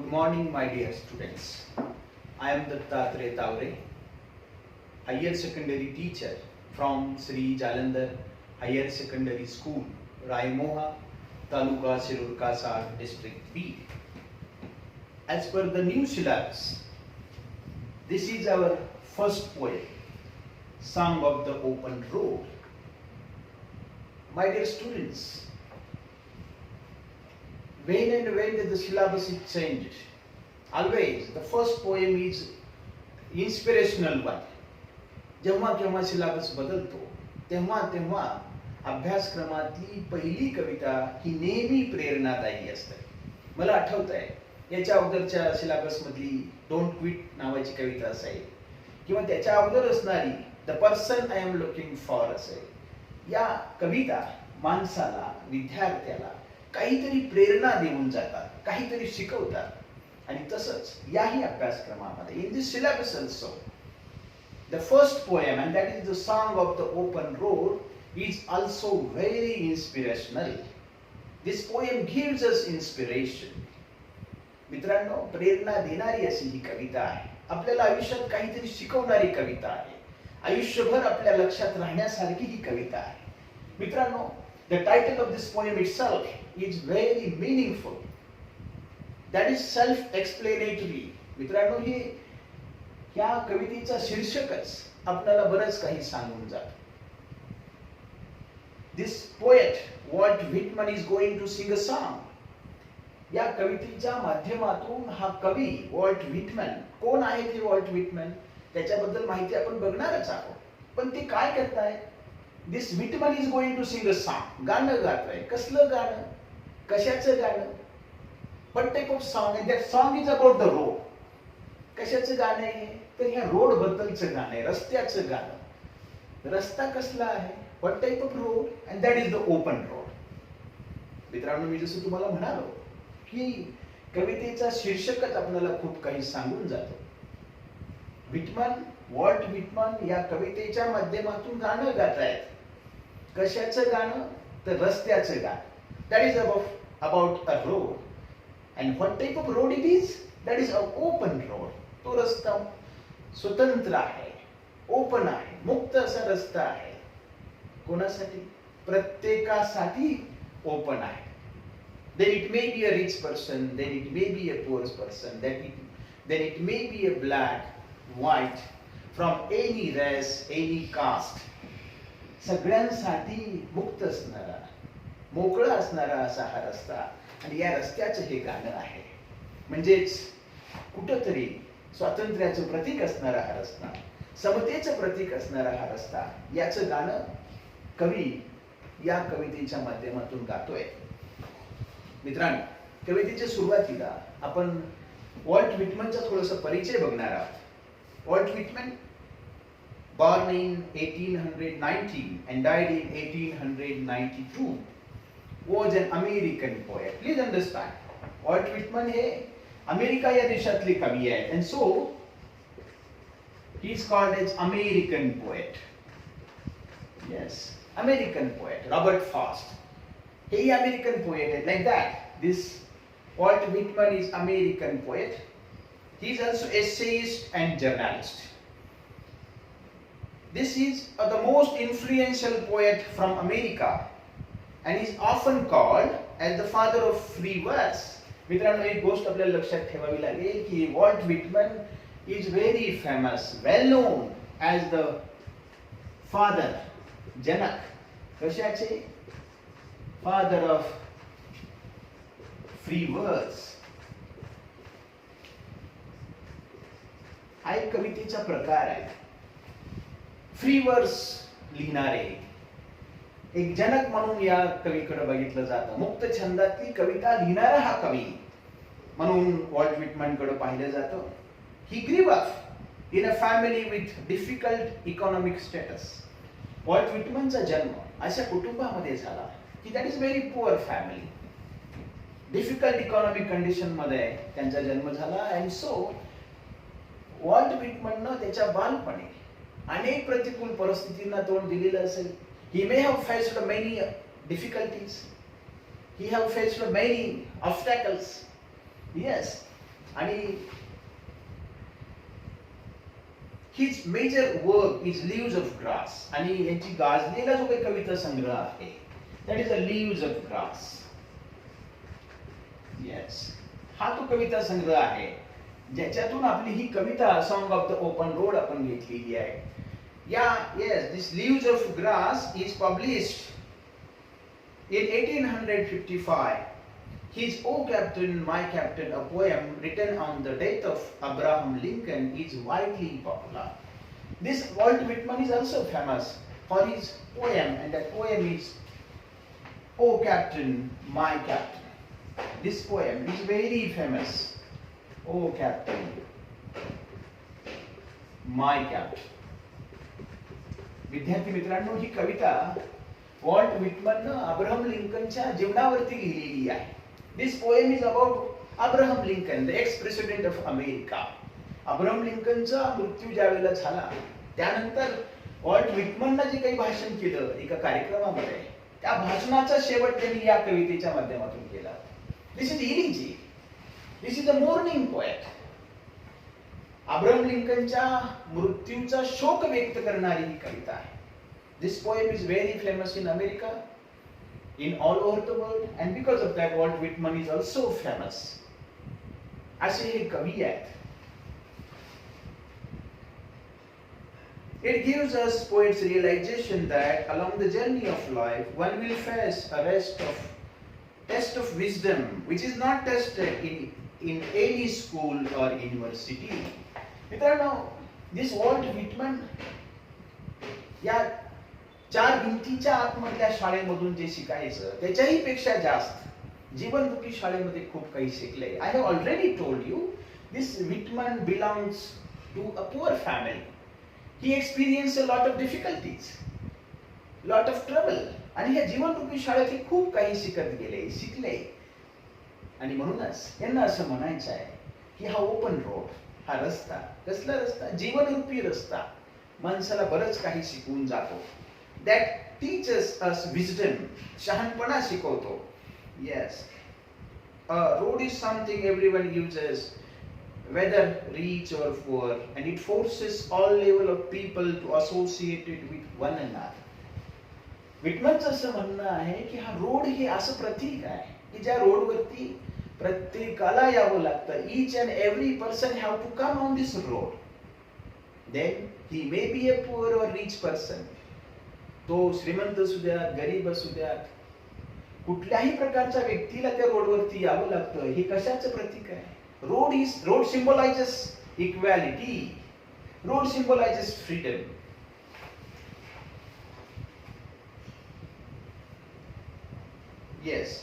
Good morning, my dear students. I am Dattatreya Tavre, higher secondary teacher from Sri Jalandhar Higher Secondary School, Raimoha, Taluka Shirur Kasar, District B. As per the new syllabus, this is our first poem, Song of the Open Road. My dear students, when the syllabus is changed, always the first poem is inspirational one. जेव्हा केव्हा syllabus बदलतो तेव्हा तेव्हा अभ्यासक्रमातली पहिली कविता ही नेहमी प्रेरणादायी असते. मला आठवत आहे याच्या अगोदरच्या सिलेबस मधली डोंट क्विट नावाची कविता असेल किंवा त्याच्या अगोदर असणारी the person I am looking for असेल. या कविता माणसाला, विद्यार्थ्याला काहीतरी प्रेरणा देऊन जातात, काहीतरी शिकवतात. आणि तसंच याही अभ्यासक्रमामध्ये in this syllabus also the first poem, and that is the Song of the Open Road, is also very inspirational. This poem gives us inspiration. मित्रांनो, प्रेरणा देणारी अशी ही कविता आहे. आपल्याला आयुष्यात काहीतरी शिकवणारी कविता आहे. आयुष्यभर आपल्या लक्षात राहण्यासारखी ही कविता आहे. मित्रांनो, the title of this poem itself is very meaningful. That is self-explanatory. मित्रांनो, हे या कवितेचा शीर्षकच आपल्याला बरंच काही सांगून जातो. This poet Walt Whitman is going to sing a song. या कवितेच्या माध्यमातून हा कवी वॉल्ट व्हिटमन, कोण आहे ते वॉल्ट व्हिटमन, त्याच्याबद्दल माहिती आपण बघणारच आहोत. पण ते काय करताय? This Whitman is going to sing a song. गाणं गातोय. कसलं गाणं? कशाचं गाणं? What type of song? And that song is about the road. कशाचं गाणं आहे? तर ह्या रोड बद्दलचं गाणं आहे, रस्त्याचं गाणं. रस्ता कसला आहे? What type of road? And that is the open road. मित्रांनो, मी जसं तुम्हाला म्हणालो की कवितेचा शीर्षकच आपल्याला खूप काही सांगून जातो. व्हिटमन, वॉल्ट व्हिटमन या कवितेच्या माध्यमातून गाणं गात आहेत. कशाचं गाणं? तर रस्त्याचं गाणं. That is about a road. And what type of road it is? That is a open road. तो रस्ता स्वतंत्र आहे, ओपन आहे, मुक्त असा रस्ता आहे. कोणासाठी? प्रत्येकासाठी ओपन आहे. Then it may be a rich person, then it may be a poor person, then it may be a black, white, from any race, any caste. सगळ्यांसाठी मुक्त असणारा, मोकळा असणारा असा हा रस्ता. आणि या रस्त्याचं हे गाणं आहे. म्हणजेच कुठंतरी स्वातंत्र्याचं प्रतीक असणारा हा रस्ता, समतेचं प्रतीक असणारा हा रस्ता, याचं गाणं कवी या कवितेच्या माध्यमातून गातोय. मित्रांनो, कवितेच्या सुरुवातीला आपण वॉल्ट व्हिटमनचा थोडासा परिचय बघणार आहोत. Walt Whitman, born in 1819 and died in 1892, was an American poet. Please understand, Walt Whitman हे अमेरिका या देशातले कवी आहेत. and so he is called as American poet. Yes, American poet. Robert Frost, he American poet. Like that, this Walt Whitman is American poet. He is also essayist and journalist. This is the most influential poet from America and is often called as the father of free verse. मित्रांनो, एक गोष्ट आपल्याला लक्षात ठेवावी लागेल की Walt Whitman is very famous, well known as the father, जनक. कशाचे? फादर ऑफ फ्री वर्स. हा एक कवितेचा प्रकार आहे. फ्री वर्स लिहिणारे एक जनक म्हणून या कवीकडे बघितलं जातं. मुक्त छंदातली कविता लिहिणारा हा कवी म्हणून वॉल्ट व्हिटमन कडे पाहिलं जातं. He grew up in a family with difficult economic status. Walt व्हिटमनचा जन्म अशा कुटुंबामध्ये झाला की that is very poor family. Difficult economic condition मध्ये त्यांचा जन्म झाला. अँड सो वॉल्ट व्हिटमननं त्याच्या बालपणी अनेक प्रतिकूल परिस्थितींना तोंड दिलेलं असेल. He may have faced many difficulties. He have faced many obstacles. Yes, आणि his major work is Leaves of Grass, आणि यांची गाजलेला जो काही कविता संग्रह आहे that is a Leaves of Grass. Yes, हा तो कविता संग्रह आहे ज्याच्यातून आपली ही कविता Song of the Open Road आपण घेतलेली आहे. Yes, this Leaves of Grass is published in 1855. His O Captain, My Captain, a poem written on the death of Abraham Lincoln, is widely popular. This Walt Whitman is also famous for his poem, and that poem is O Captain, My Captain. This poem is very famous. O Captain, My Captain. विद्यार्थी मित्रांनो, ही कविता Walt व्हिटमनने Abraham लिंकनच्या जीवनावरती लिहिलेली आहे. This poem is about Abraham Lincoln, the ex-president of America. Abraham लिंकनचा मृत्यू ज्यावेळेला झाला त्यानंतर वॉल्ट व्हिटमनने जे काही भाषण केलं एका कार्यक्रमामध्ये, त्या भाषणाचा शेवट त्यांनी या कवितेच्या माध्यमातून केला. This is elegy. This is a mourning poet. Abraham लिंकनच्या मृत्यूचा शोक व्यक्त करणारी ही कविता आहे. This poem is very famous in America, in all over the world, and because of that Walt Whitman is also famous. असे हे कवी आहेत. It gives us poets realization that along the journey of life one will face a test of wisdom which is not tested in any school or university. मित्रांनो, this Walt Whitman या चार भिंतीच्या आतमधल्या शाळेमधून जे शिकायचं त्याच्याही पेक्षा जास्त जीवनरूपी शाळेमध्ये खूप काही शिकले. I have already told you this Whitman belongs to a poor family. He experience a lot of difficulties, lot of trouble, आणि ह्या जीवनरूपी शाळेत हे खूप काही शिकले. आणि म्हणूनच यांना असं म्हणायचं आहे की हा ओपन रोड, हा रस्ता, कसला रस्ता? जीवनरूपी रस्ता माणसाला बरंच काही शिकवून जातो. That teaches us wisdom. शहाणपणा शिकवतो. Yes. A road is something everyone uses, whether rich or poor, and it forces all level of people to associate it with one another. व्हिटमनचं असं म्हणणं आहे की हा रोड हे असं प्रतीक आहे की ज्या रोडवरती प्रत्येकाला यावं लागतं. Each and every person have to come on this road. Then he may be a poor or rich person. तो श्रीमंत असू द्या, गरीब असू द्या, कुठल्याही प्रकारच्या व्यक्तीला त्या रोडवरती यावं लागतं. हे कशाचं प्रतीक आहे? Road symbolizes equality. Road symbolizes freedom. Yes,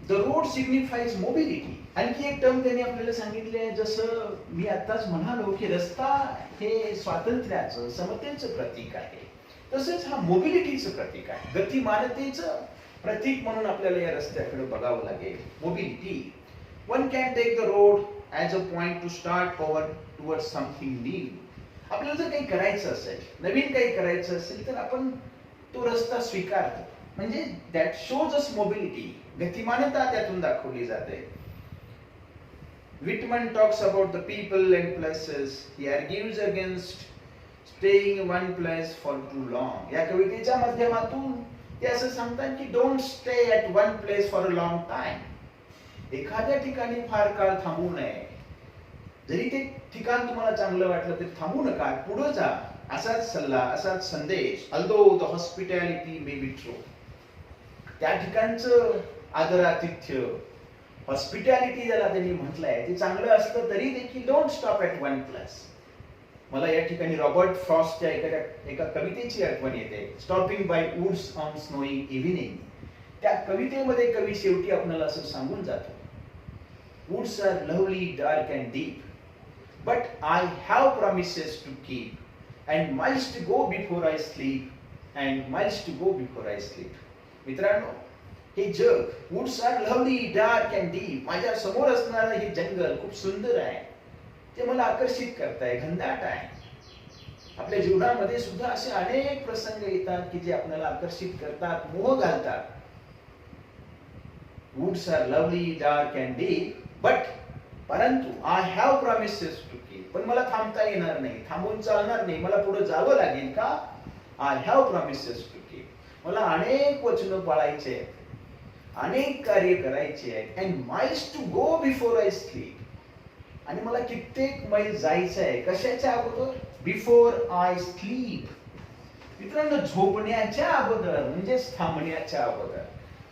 the road signifies mobility. आणखी एक टर्म त्यांनी आपल्याला सांगितले आहे, जसं मी आताच म्हणालो की रस्ता हे स्वातंत्र्याचं, समतेचं प्रतीक आहे, तसेच हा मोबिलिटीचं प्रतीक आहे, गतिमानतेचं प्रतीक म्हणून आपल्याला या रस्त्याकडे बघावं लागेल. Mobility. One can take the road as a point to start forward towards something new. आपल्याला जर काही करायचं असेल, नवीन काही करायचं असेल, तर आपण तो रस्ता स्वीकारतो. म्हणजे दॅट शोज अस मोबिलिटी. गतिमानता त्यातून दाखवली जाते. Whitman talks about the people and places. He argues against staying in one place for too long. या कवितेच्या माध्यमातून ते असं सांगतात की don't stay at one place for a long time. एखाद्या ठिकाणी फार काळ थांबू नये. जरी ते ठिकाण तुम्हाला चांगलं वाटलं तरी थांबू नका, पुढे जा. असाच सल्ला, असाच संदेश. Although the hospitality may be true. त्या ठिकाणचं आदरातिथ्य, हॉस्पिटॅलिटी ज्याला त्यांनी म्हटलंय, ते चांगलं असलं तरी देखील don't stop at one place. मला या ठिकाणी रॉबर्ट फ्रॉस्टच्या एका कवितेची आठवण येते, stopping by woods on snowing evening. त्या कवितेमध्ये कवी शेवटी आपल्याला असं सांगून जातो, woods are lovely, dark and deep, but I have promises to keep and miles to go before I sleep, and miles to go before I sleep. मित्रांनो, हे जग, woods are lovely, dark and deep, माझ्या समोर असणारं हे जंगल खूप सुंदर आहे, ते मला आकर्षित करताय, घनदाट आहे. आपल्या जीवनामध्ये सुद्धा असे अनेक प्रसंग येतात की जे आपल्याला आकर्षित करतात, मोह घालतात. Woods are lovely, dark and deep, but परंतु I have promises to keep. पण मला थांबता येणार नाही, थांबून चालणार नाही, मला पुढे जावं लागेल. का? I have promises to keep. मला अनेक वचनं पाळायचे आहेत, अनेक कार्य करायचे आहेत. And miles to go before I sleep. आणि मला कित्येक मैल जायचं आहे. कशाच्या अगोदर? Before I sleep. मित्रांनो, झोपण्याच्या अगोदर म्हणजेच थांबण्याच्या अगोदर,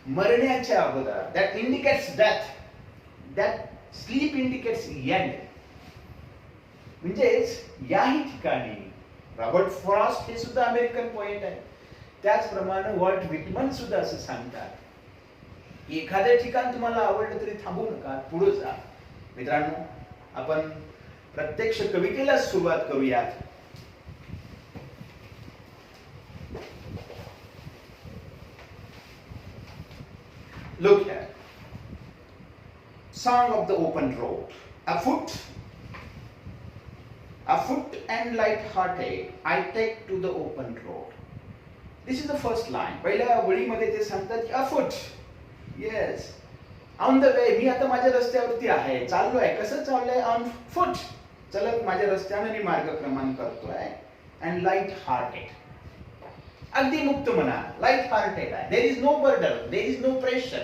मरण्याच्या अगोदर. That indicates death. That sleep indicates end. म्हणजेच याही ठिकाणी रॉबर्ट फ्रॉस्ट हे सुद्धा अमेरिकन पोएट आहे, त्याचप्रमाणे वॉल्ट व्हिटमन सुद्धा असं सांगतात की एखाद्या ठिकाण तुम्हाला आवडलं तरी थांबू नका, पुढे जा. मित्रांनो, आपण प्रत्यक्ष कवितेला सुरुवात करूयात. Look here. Song of the open road. Afoot and light-hearted, I take to the open road. This is the first line. पहिल्या ओळीमध्ये ते सांगतात की afoot. Yes. On the way. मी आता माझ्या रस्त्यावरती आहे, चाललो आहे. कसं चाललोय? On foot. चलत माझ्या रस्त्याने मी मार्गक्रमण करतोय. And light-hearted. अगदी मुक्त मना, लाईट हार्टेड आहे. There is no burden, there is no pressure.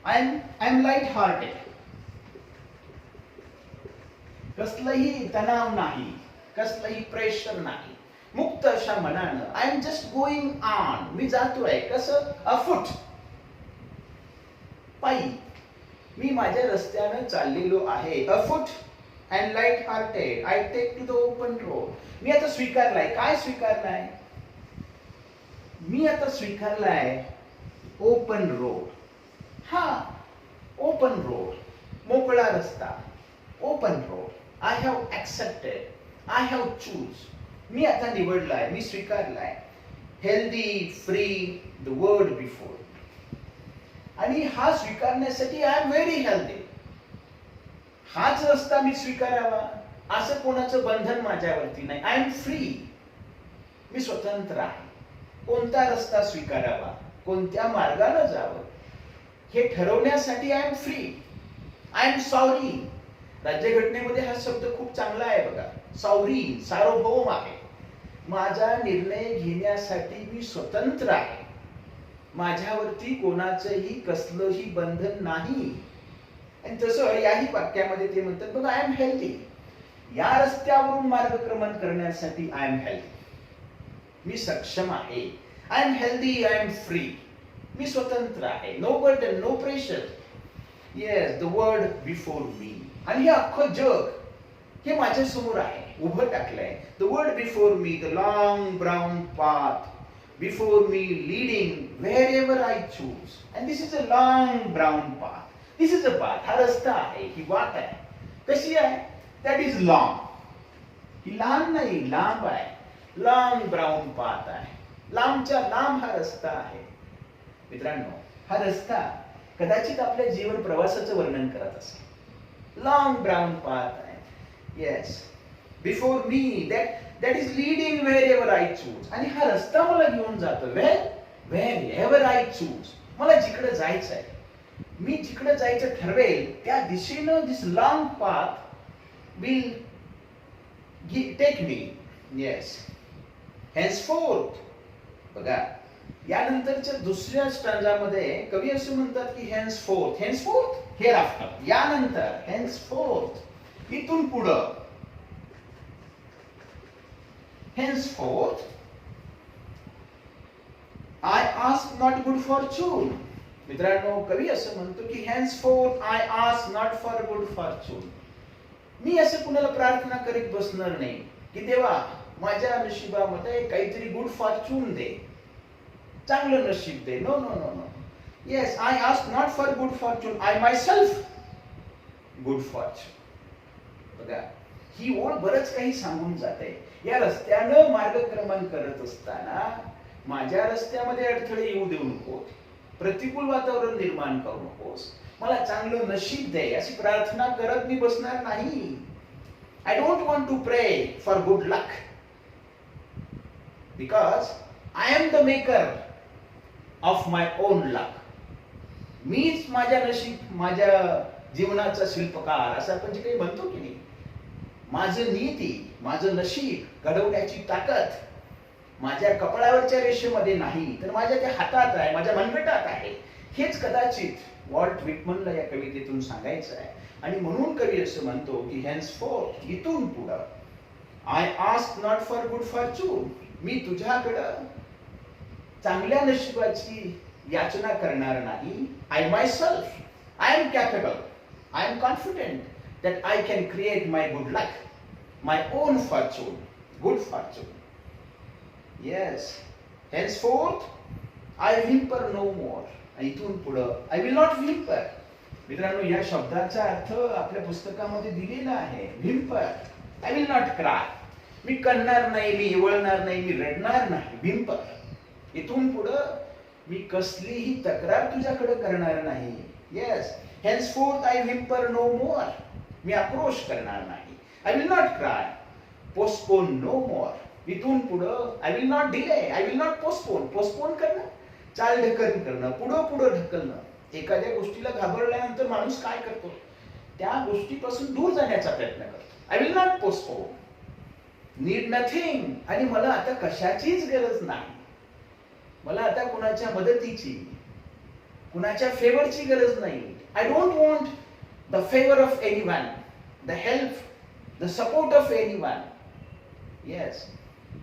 I am light hearted. कसलंही तणाव नाही, कसलंही प्रेशर नाही, मुक्त अशा मनानं. I am just going on. मी जातोय. कसं? अफुट, पायी. मी माझ्या रस्त्यानं चाललेलो आहे. Afoot and light hearted, I take to the open road. मी आता स्वीकारलाय. काय स्वीकारलाय? मी आता स्वीकारलाय ओपन रोड. हा, ओपन रोड, मोकळा रस्ता, open road. I have accepted, I have choose. मी आता निवडलाय, मी स्वीकारलाय. Healthy, free, the world before. आणि हा स्वीकारण्यासाठी आय एम व्हेरी हेल्दी. हाच रस्ता मी स्वीकारावा असं कोणाचं बंधन माझ्यावरती नाही. I am free. मी स्वतंत्र आहे. कोणता रस्ता स्वीकारावा, कोणत्या मार्गाने जावं हे ठरवण्यासाठी I am free. I am sorry. राज्यघटनेमध्ये हा शब्द खूप चांगला आहे बघा. सॉरी, सार्वभौम आहे. माझा निर्णय घेण्यासाठी मी स्वतंत्र आहे. माझ्यावरती कोणाचंही कसलंही बंधन नाही. आणि तसं याही वाक्यामध्ये ते म्हणतात बघा, आय एम हेल्दी. या रस्त्यावरून मार्गक्रमण करण्यासाठी आय एम हेल्दी. मी सक्षम आहे. I am healthy, I am free. मी स्वतंत्र आहे. No burden, no pressure. Yes, the world before me. आणि हे अख्खं जग हे माझ्या समोर आहे, उभं टाकलंय. The world before me, the long brown path before me, leading wherever I choose. And this is a long brown path. This is a path. हा रस्ता आहे, ही वाट आहे. कशी आहे? That is long. ही लहान नाही, लांब आहे. लॉंग ब्राउन पाथ आहे. लांबच्या लांब हा रस्ता आहे. मित्रांनो, हा रस्ता कदाचित आपल्या जीवन प्रवासाचं वर्णन करत असेल. लॉंग ब्राउन पाथ आहे. Yes, before me, that is leading wherever I choose. आणि हा रस्ता मला घेऊन जातो वेअर एव्हर आय चूज. मला जिकडे जायचं आहे, मी जिकडे जायचं ठरवेल त्या दिशेनं this long path will take me. Yes, henceforth. बघा, यानंतरच्या दुसऱ्या स्टांजामध्ये कवी असं म्हणतात की henceforth, henceforth, hereafter, यानंतर, henceforth, इथून पुढं. henceforth I ask not good fortune. मित्रांनो, कवी असं म्हणतो की henceforth I ask not for good fortune. मी असं कुणाला प्रार्थना करीत बसणार नाही की देवा माझ्या नशिबामध्ये काहीतरी गुड फॉर्च्यून दे, चांगलं नशीब दे. No no no no. Yes, I ask not for good fortune, I myself good fortune. बघा, ही ओळ बरंच काही सांगून जाते. या रस्त्यानं मार्गक्रमण करत असताना माझ्या रस्त्यामध्ये अडथळे येऊ देऊ नकोस, प्रतिकूल वातावरण निर्माण करू नकोस, मला चांगलं नशीब दे अशी प्रार्थना करत मी बसणार नाही. आय डोंट वॉन्ट टू प्रे for good luck, because I am the maker of my own luck. मीच माझ्या नशीब, माझ्या जीवनाचा शिल्पकार असं आपण जे काही म्हणतो की नाही, माझं नीती, माझं नशीब घडवण्याची ताकद माझ्या कपाळावरच्या रेषेमध्ये नाही, तर माझ्या त्या हातात आहे, माझ्या मनगटात आहे. हेच कदाचित वॉल्ट व्हिटमनला या कवितेतून सांगायचं आहे. आणि म्हणून कवी असं म्हणतो की henceforth, इथून पुढं, I ask not for good fortune, मी तुझ्याकडं चांगल्या नशिबाची याचना करणार नाही. I myself, I am capable, I am confident that I can create my good luck, my own fortune, good fortune. Yes, henceforth I whimper no more. इथून पुढं I will not whimper. मित्रांनो, या शब्दाचा अर्थ आपल्या पुस्तकामध्ये दिलेला आहे. whimper, I will not cry. मी करणार नाही, मी इवळणार नाही, मी रडणार नाही. whimper, इथून पुढं मी कसलीही तक्रार तुझ्याकडे करणार नाही. Yes, henceforth I whimper no more. मी आक्रोश करणार नाही. I will not cry, postpone no more. इथून पुढं I will not delay, I will not postpone. Postpone करणं, चाल ढकल करणं, पुढं पुढं ढकलणं. एखाद्या गोष्टीला घाबरल्यानंतर माणूस काय करतो, त्या गोष्टीपासून दूर जाण्याचा प्रयत्न करतो. I will not postpone, need nothing. आणि मला आता कशाचीच गरज नाही. मला आता कुणाच्या मदतीची, कुणाच्या फेवरची गरज नाही. I don't want the favor of anyone, the help, the support of anyone. Yes,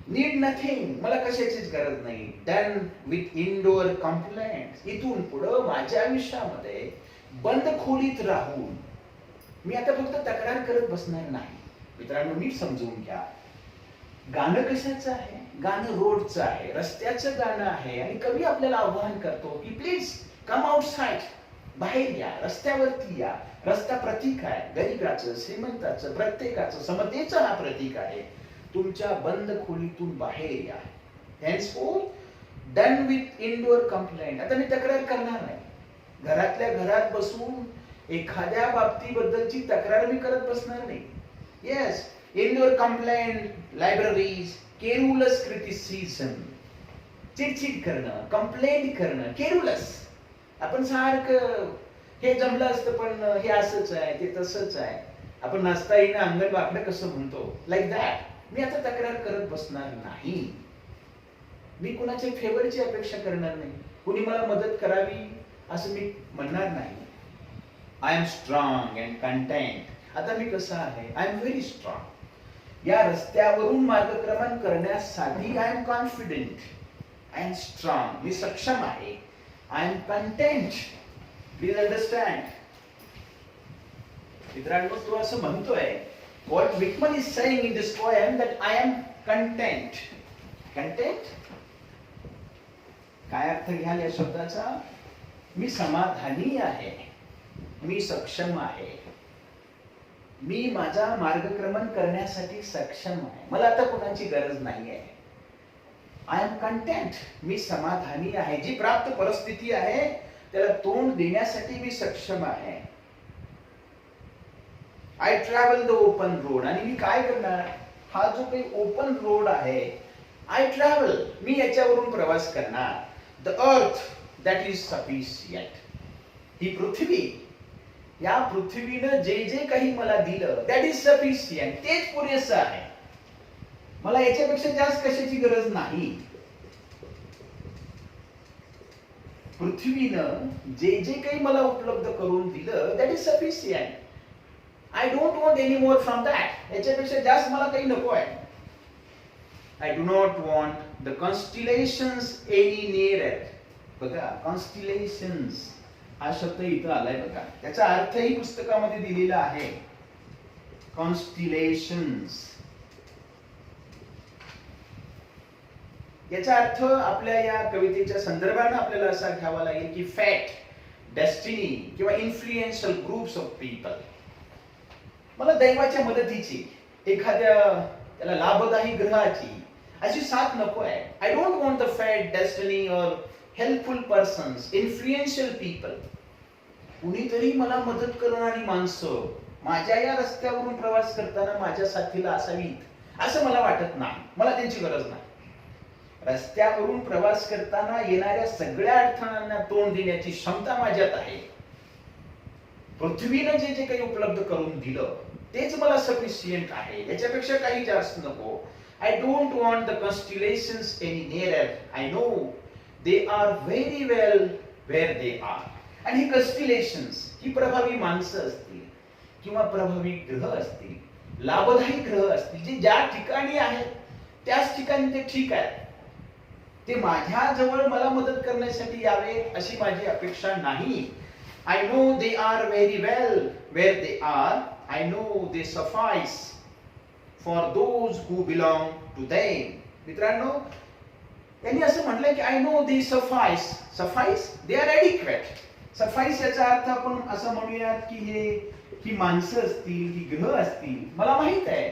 need nothing. मला कशाचीच गरज नाही. Done with indoor complaints. इथून पुढं माझ्या आयुष्यामध्ये बंद खोलीत राहून मी आता फक्त तक्रार करत बसणार नाही. मित्रांनो, नीट समजून घ्या. गाणं कशाचं आहे? गाणं रोडचं आहे, रस्त्याचं गाणं आहे. आणि कवी आपल्याला आव्हान करतो की प्लीज कम आउटसाइड, बाहेर या, रस्त्यावरती या. रस्ता प्रतीक आहे, गरीबाचं, श्रीमंताचं, प्रत्येकाचं, समतेचं हा प्रतीक आहे. तुमच्या बंद खोलीतून बाहेर या. henceforth done with indoor complaint. आता मी तक्रार करणार नाही. घरातल्या घरात बसून एखाद्या बाबतीबद्दलची तक्रार मी करत बसणार नाही. Yes, indoor complaint, libraries, careless criticism. चिडचिड करणं, कंप्लेंट करणं, केरुलस. आपण सारखं हे जमलं असतं पण हे असंच आहे, ते तसंच आहे. आपण नाचता येईना अंगण वाकडं कसं म्हणतो, लाईक दॅट. मी आता तक्रार करत बसणार नाही. मी कुणाच्या फेवरची अपेक्षा करणार नाही. कुणी मला मदत करावी असं मी म्हणणार नाही. I am strong and content. आता मी कसं आहे, आय एम व्हेरी स्ट्रॉंग. या रस्त्यावरून मार्गक्रमण करण्यासाठी I am confident, I am strong. मी सक्षम आहे. I am content. Please understand. मित्रांनो, तो असं म्हणतोय, what Whitman is saying in this poem, that I am content. Content काय अर्थ घ्याल या शब्दाचा? मी समाधानी आहे, मी सक्षम आहे, मी माझा मार्गक्रमण करण्यासाठी सक्षम आहे. मला आता कोणाची गरज नाही आहे. I am content. मी समाधानी आहे. जी प्राप्त परिस्थिती आहे त्याला तोंड देण्यासाठी मी सक्षम आहे. I travel the open road. आणि मी काय करणार, हा जो काही ओपन रोड आहे, आय ट्रॅव्हल, मी याच्यावरून प्रवास करणार. The earth that is sufficient. ही पृथ्वी, या पृथ्वीनं जे जे काही मला दिलं, दॅट इज सफिशियंट. तेच पुरेसं आहे. मला याच्यापेक्षा जास्त कशाची गरज नाही. पृथ्वीनं जे जे काही मला उपलब्ध करून दिलं, that is sufficient. I don't want any more from that. याच्यापेक्षा जास्त मला काही नको आहे. I do not want the constellations any nearer. बघा, कॉन्स्टिलेशन्स हा शब्द इथं आलाय बघा. त्याचा अर्थही पुस्तकामध्ये दिलेला आहे. कॉन्स्टिलेशन्स याचा अर्थ आपल्या या कवितेच्या संदर्भाने आपल्याला असा घ्यावा लागेल की फॅट, डेस्टिनी किंवा इन्फ्लुएन्शियल ग्रुप्स ऑफ पीपल. मला दैवाच्या मदतीची, एखाद्या त्याला लाभदायी ग्रहाची अशी साथ नको आहे. I don't want the fat, destiny और हेल्पफुल पर्सन्स, इन्फ्लुएन्शियल पीपल. कुणीतरी मला मदत करणारी माणसं माझ्या या रस्त्यावरून प्रवास करताना माझ्या साथीला असावीत असं मला वाटत नाही. मला त्यांची गरज नाही. रस्त्यावरून प्रवास करताना येणाऱ्या सगळ्या अडथळ्यांना तोंड देण्याची क्षमता माझ्यात आहे. पृथ्वीनं जे जे काही उपलब्ध करून दिलं तेच मला सफिशियंट आहे, याच्यापेक्षा काही जास्त नको. I don't want the constellations any nearer. I know they are very well where they are. आणि ही कॉन्स्टिलेशन्स ही प्रभावी माणसं असतील किंवा प्रभावी ग्रह असतील, लाभदायी ग्रह असतील, जे ज्या ठिकाणी आहेत त्याच ठिकाणी ते ठीक आहे. ते माझ्या जवळ मला मदत करण्यासाठी यावे अशी माझी अपेक्षा नाही. I know they are very well where they are. I know they suffice for those who belong to them. मित्रांनो, त्यांनी असं म्हटलंय की I know they suffice. Suffice? They are adequate. Suffice याचा अर्थ आपण असं म्हणूयात की ही माणसं असतील, ही ग्रह असतील, मला माहित आहे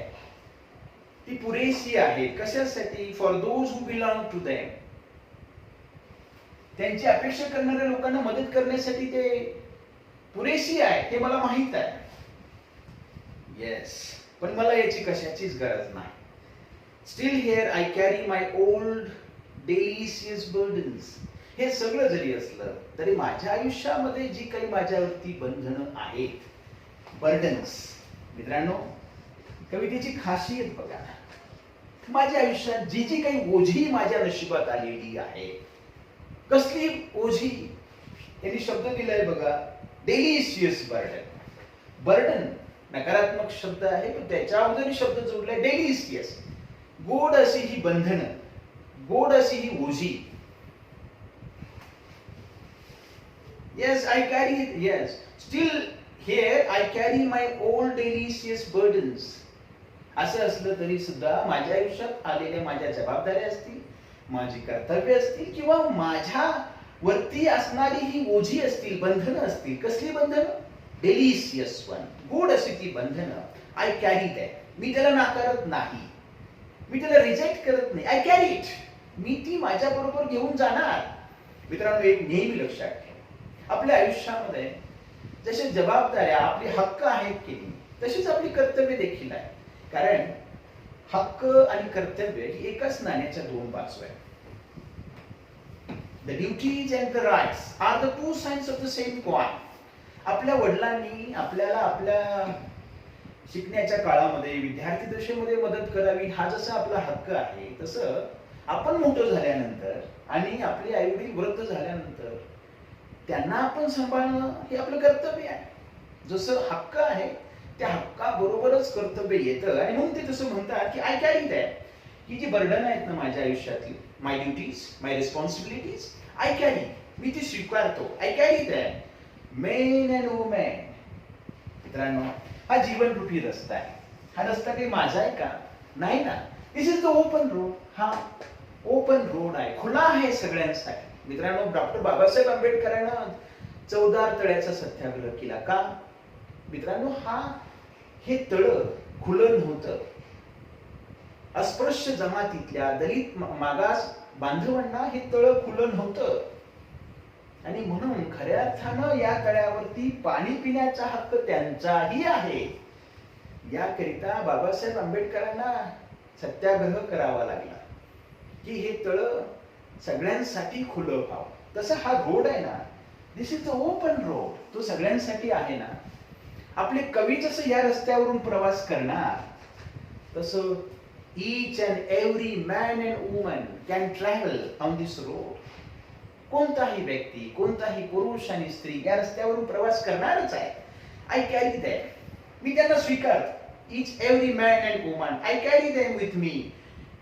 ती पुरेशी आहेत. कशासाठी? For those who belong to them. त्यांची अपेक्षा करणाऱ्या लोकांना मदत करण्यासाठी ते पुरेशी आहे, हे मला माहित आहे. येस, पण मला याची कशाचीच गरज नाही. Steel here I carry my old delicious burdens. हे सगळं जरी असलं तरी माझ्या आयुष्यामध्ये जी काही माझ्यावरती बंधनं आहेत, बर्डन्स. मित्रांनो, कवितेची खासियत बघा. माझ्या आयुष्यात जी जी काही ओझी माझ्या नशिबात आलेली आहे, कसली ओझी? त्यांनी शब्द दिलाय बघा, डेलिशियस बर्डन. बर्डन नकारात्मक शब्द आहे, पण त्याच्या अगोदर शब्द जोडलाय डेलिशियस. गोड अशी ही बंधनं, गोड अशी ही ओझी. Yes, I carry, yes, still here I carry my old delicious burdens. असं असलं तरी सुद्धा माझ्या आयुष्यात आलेल्या माझ्या जबाबदाऱ्या असतील, माझी कर्तव्य असतील किंवा माझ्या वरती असणारी ही ओझी असतील, बंधनं असतील. कसली बंधनं? डेलिशियस वन, गोड अशी ती बंधनं. I carry that. मी त्याला नाकारत नाही, मी त्याला रिजेक्ट करत नाही. I carry it. मी ती माझ्या बरोबर घेऊन जाणार. मित्रांनो, एक नेहमी लक्षात ठेवा, आपल्या आयुष्यामध्ये जसे जबाबदाऱ्या, आपले हक्क आहेत की नाही, तशीच आपली कर्तव्य देखील आहे. कारण हक्क आणि कर्तव्य ही एकाच नाण्याच्या दोन बाजू आहेत. The duties and the rights are the two sides of the same coin. आपल्या वडिलांनी आपल्याला आपल्या शिकण्याच्या काळामध्ये, विद्यार्थी दशेमध्ये मदत करावी, हा जसा आपला हक्क आहे, तसं आपण मोठं झाल्यानंतर आणि आपले आई वडील वृद्ध झाल्यानंतर त्यांना आपण सांभाळणं हे आपलं कर्तव्य आहे. जसं हक्क आहे त्या हक्काबरोबरच कर्तव्य येतं. आणि म्हणून ते तसं म्हणतात की आय कॅरी दॅट. ही जी बर्डन आहेत ना माझ्या आयुष्यातली, my duties, my responsibilities, I carry. मी ती स्वीकारतो. I carry that. Men and women. मित्रांनो, हा जीवनरूपी रस्ता आहे. हा रस्ता काही माझा आहे का? नाही ना. दिस इज द ओपन रोड. हा ओपन रोड आहे, खुला आहे सगळ्यांसाठी. मित्रांनो, डॉक्टर बाबासाहेब आंबेडकरांना 14 तळ्याचा सत्याग्रह केला का? मित्रांनो, हे तळ खुलं नव्हतं. अस्पृश्य जमातीतल्या दलित मागास बांधवांना हे तळ खुलं नव्हतं. आणि म्हणून खऱ्या अर्थानं या तळ्यावरती पाणी पिण्याचा हक्क त्यांचाही आहे. याकरिता बाबासाहेब आंबेडकरांना सत्याग्रह करावा लागला की हे तळ सगळ्यांसाठी खुलं व्हावं. तसं हा रोड आहे ना, दिस इज द ओपन रोड. तो सगळ्यांसाठी आहे ना. आपले कवी जसं या रस्त्यावरून प्रवास करणार, तसं each and every man and woman can travel on this road. कोणताही व्यक्ती, कोणताही पुरुष आणि स्त्री या रस्त्यावरून प्रवास करणारच आहे. I carry that. मी त्यांना स्वीकारतो. each every man and woman, I carry them with me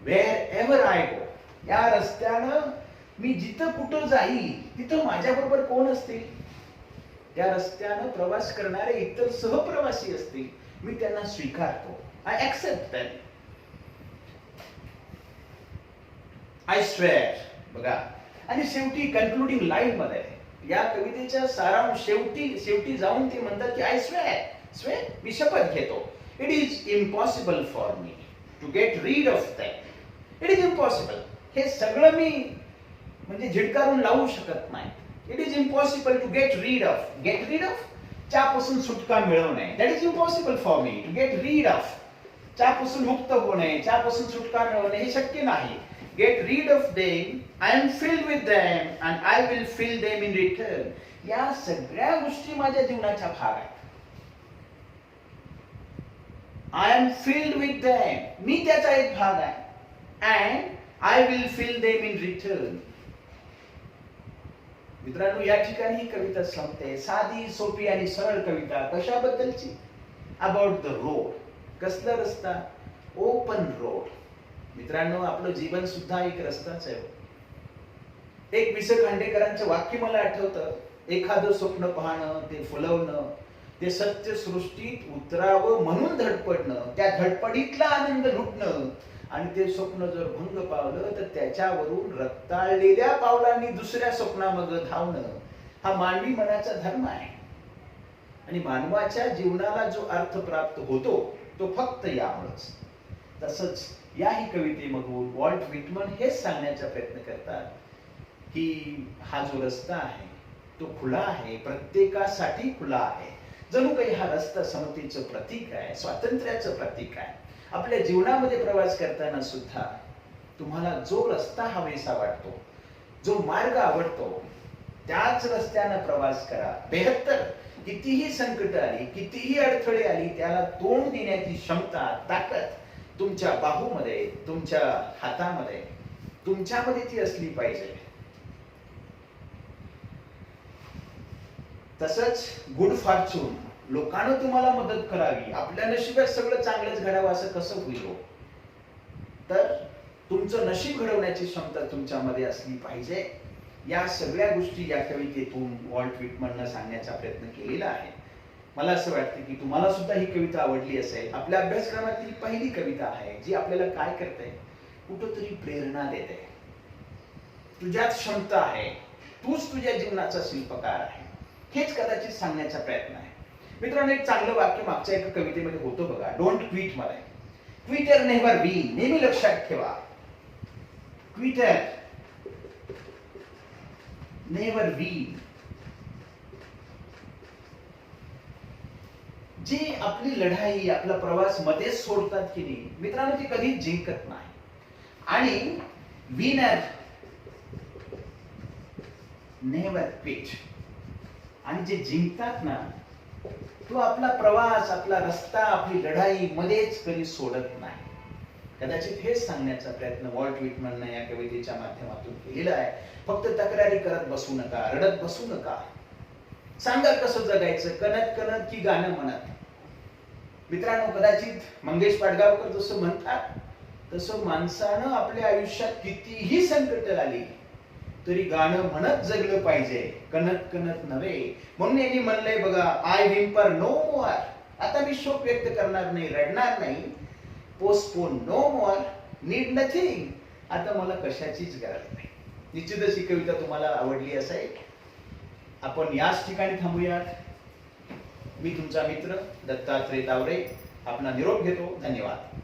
wherever I go. या रस्त्यानं मी जिथं कुठं जाईल तिथं माझ्याबरोबर कोण असतील? त्या रस्त्यानं प्रवास करणारे इतर सहप्रवासी असतील. मी त्यांना स्वीकारतो. I accept them. I swear. बघा, आणि शेवटी कन्क्लुडिंग लाईन मध्ये या कवितेच्या सारांश शेवटी जाऊन ते म्हणतात की आय स्वेअर, मी शपथ घेतो. It is impossible for me to get rid of that. It is impossible. हे सगळं मी म्हणजे झिडकारून लावू शकत नाही. It is impossible to get rid of. Get rid of, त्यापासून सुटका मिळवणे. That is impossible for me to get rid of. त्यापासून मुक्त होणे, त्यापासून सुटका मिळवणे हे शक्य नाही. Get rid of them. I am filled with them and I will fill them in return. या सगळ्या गोष्टी माझ्या जीवनाच्या भाग आहेत. I am filled with them, मी त्याचा एक भाग आहे. And I will fill them in return. मित्रांनो, या ठिकाणी ही कविता संपते. साधी सोपी आणि सरळ कविता. कशाबद्दलची? About the road. कसला रस्ता? Open road. मित्रांनो, आपलं जीवन सुद्धा एक रस्ताच आहे. एक वि. स. खांडेकरांचं वाक्य मला आठवतं. एखादं स्वप्न पाहणं, ते फुलवणं, ते सत्य सृष्टीत उतरावं म्हणून धडपडणं, त्या धडपडीतला आनंद लुटणं, आणि ते स्वप्न जर भंग पावलं तर त्याच्यावरून रक्ताळलेल्या पावलांनी दुसऱ्या स्वप्नामध्ये धावणं, हा मानवी मनाचा धर्म आहे. आणि मानवाच्या जीवनाला जो अर्थ प्राप्त होतो तो फक्त यामुळेच. तसंच याही कवितेमधून वॉल्ट व्हिटमन हेच सांगण्याचा प्रयत्न करतात की हा जो रस्ता आहे तो खुला आहे, प्रत्येकासाठी खुला आहे. जणू काही हा रस्ता समतेचं प्रतीक आहे, स्वातंत्र्याचं प्रतीक आहे. आपल्या जीवनामध्ये प्रवास करताना सुद्धा तुम्हाला जो रस्ता हवेसा वाटतो, जो मार्ग आवडतो, त्याच रस्त्यानं प्रवास करा. बेहत्तर कितीही संकट आली, कितीही अडथळे आली, त्याला तोंड देण्याची क्षमता, ताकद तुमच्या बाहूमध्ये, तुमच्या हातामध्ये, तुमच्यामध्ये ती असली पाहिजे. तसंच गुड फॉर्च्यून, लोकांना तुम्हाला मदत करावी, आपल्या नशिबात सगळं चांगलंच घडावं असं कसं होईल? तर तुमचं नशीब घडवण्याची क्षमता तुमच्यामध्ये असली पाहिजे. या सगळ्या गोष्टी या कवितेतून वॉल्ट व्हिटमननं सांगण्याचा प्रयत्न केलेला आहे. मला असं वाटतं की तुम्हाला सुद्धा ही कविता आवडली असेल. आपल्या अभ्यासक्रमातील पहिली कविता आहे जी आपल्याला काय करते, कुठंतरी प्रेरणा देते. तुझ्यात क्षमता आहे, तूच तुझ्या जीवनाचा शिल्पकार आहे, हेच कदाचित सांगण्याचा प्रयत्न आहे. मित्रांनो, एक चांगलं वाक्य मागच्या एका कवितेमध्ये होतं बघा, डोंट क्विट मध्ये. क्विटर नेव्हर विन, नेहमी लक्षात ठेवा. Quetta never win. जे आपली लढाई, आपला प्रवास मध्येच सोडतात की नाही मित्रांनो, ती कधीच जिंकत नाही. आणि विनर नेव्हर क्विट. आणि जे जिंकतात ना, तो आपला प्रवास, आपला रस्ता, आपली लढाई मध्येच कधी सोडत नाही. कदाचित हेच सांगण्याचा प्रयत्न वॉल्ट व्हिटमनने या कवितेच्या माध्यमातून केलेला आहे. फक्त तक्रारी करत बसू नका, रडत बसू नका. सांगा कसं जगायचं, कणत कणत की गाणं म्हणत. मित्रांनो, कदाचित मंगेश पाडगावकर जसं म्हणतात तसं माणसानं आपल्या आयुष्यात कितीही संकट आली तरी गाणं म्हणत जगलं पाहिजे, कणत कणत नव्हे. म्हणून यांनी म्हणलंय बघा, आय व्हिम्पर नो मोर. आता मी शोक व्यक्त करणार नाही, रडणार नाही. पोस्टपोन नो मोर, नीड नथिंग. आता मला कशाचीच गरज नाही. निश्चितच ही कविता तुम्हाला आवडली असेल. आपण याच ठिकाणी थांबूयात. मी तुमचा मित्र दत्तात्रय तावरे आपला निरोप घेतो. धन्यवाद.